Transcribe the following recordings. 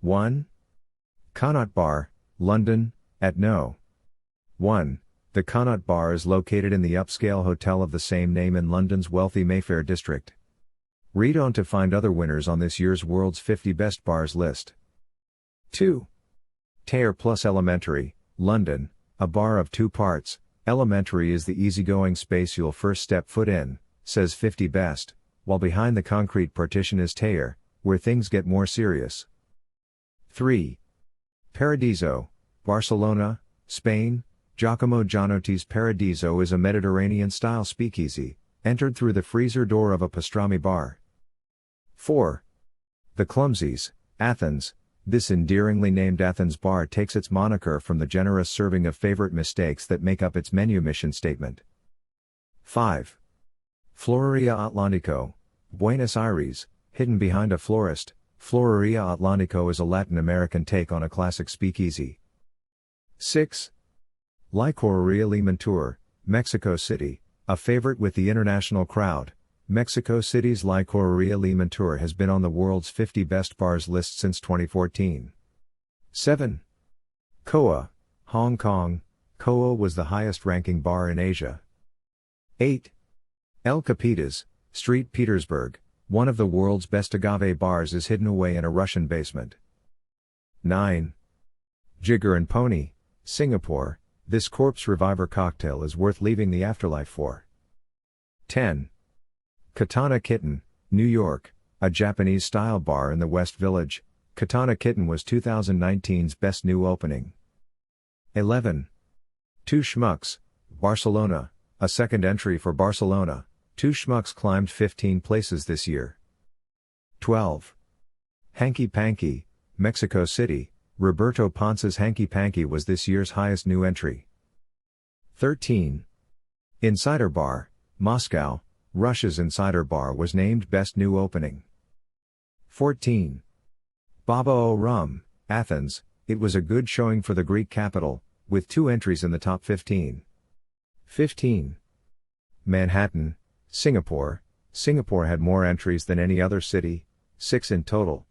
1. Connaught Bar, London, at No. 1. The Connaught Bar is located in the upscale hotel of the same name in London's wealthy Mayfair district. Read on to find other winners on this year's World's 50 Best Bars list. 2. Thayer Plus Elementary, London, a bar of 2 parts. Elementary is the easygoing space you'll first step foot in, says 50 Best, while behind the concrete partition is Thayer, where things get more serious. 3. Paradiso, Barcelona, Spain. Giacomo Gianotti's Paradiso is a Mediterranean-style speakeasy, entered through the freezer door of a pastrami bar. 4. The Clumsies, Athens. This endearingly named Athens bar takes its moniker from the generous serving of favorite mistakes that make up its menu mission statement. 5. Floreria Atlántico, Buenos Aires, hidden behind a florist. Floreria Atlántico is a Latin American take on a classic speakeasy. 6. Licoreria Limantur, Mexico City, a favorite with the international crowd. Mexico City's Licoreria Limantur has been on the world's 50 best bars list since 2014. 7. Koa, Hong Kong. Koa was the highest-ranking bar in Asia. 8. El Capitas, Street Petersburg, one of the world's best agave bars is hidden away in a Russian basement. 9. Jigger and Pony, Singapore. This corpse reviver cocktail is worth leaving the afterlife for. 10. Katana Kitten, New York, a Japanese-style bar in the West Village. Katana Kitten was 2019's best new opening. 11. Two Schmucks, Barcelona, a second entry for Barcelona. Two Schmucks climbed 15 places this year. 12. Hanky Panky, Mexico City. Roberto Ponce's Hanky Panky was this year's highest new entry. 13. Insider Bar, Moscow. Russia's Insider Bar was named Best New Opening. 14. Baba O Rum, Athens. It was a good showing for the Greek capital, with 2 entries in the top 15. 15. Manhattan, Singapore. Singapore had more entries than any other city, 6 in total.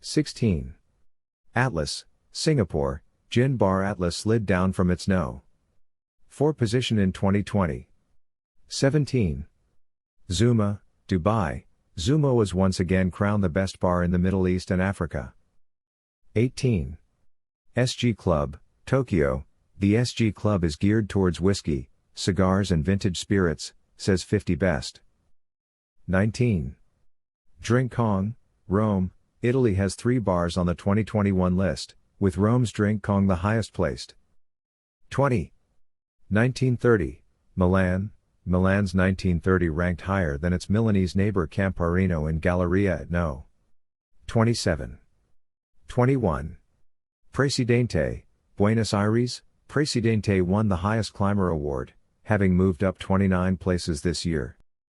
16. Atlas, Singapore. Gin Bar Atlas slid down from its No. 4 position in 2020. 17. Zuma, Dubai. Zuma was once again crowned the best bar in the Middle East and Africa. 18. SG Club, Tokyo. The SG Club is geared towards whiskey, cigars and vintage spirits, says 50 Best. 19. Drink Kong, Rome. Italy has 3 bars on the 2021 list, with Rome's Drink Kong the highest placed. 20. 1930, Milan. Milan's 1930 ranked higher than its Milanese neighbor Camparino in Galleria at No. 27. 21. Presidente, Buenos Aires. Presidente won the highest climber award, having moved up 29 places this year.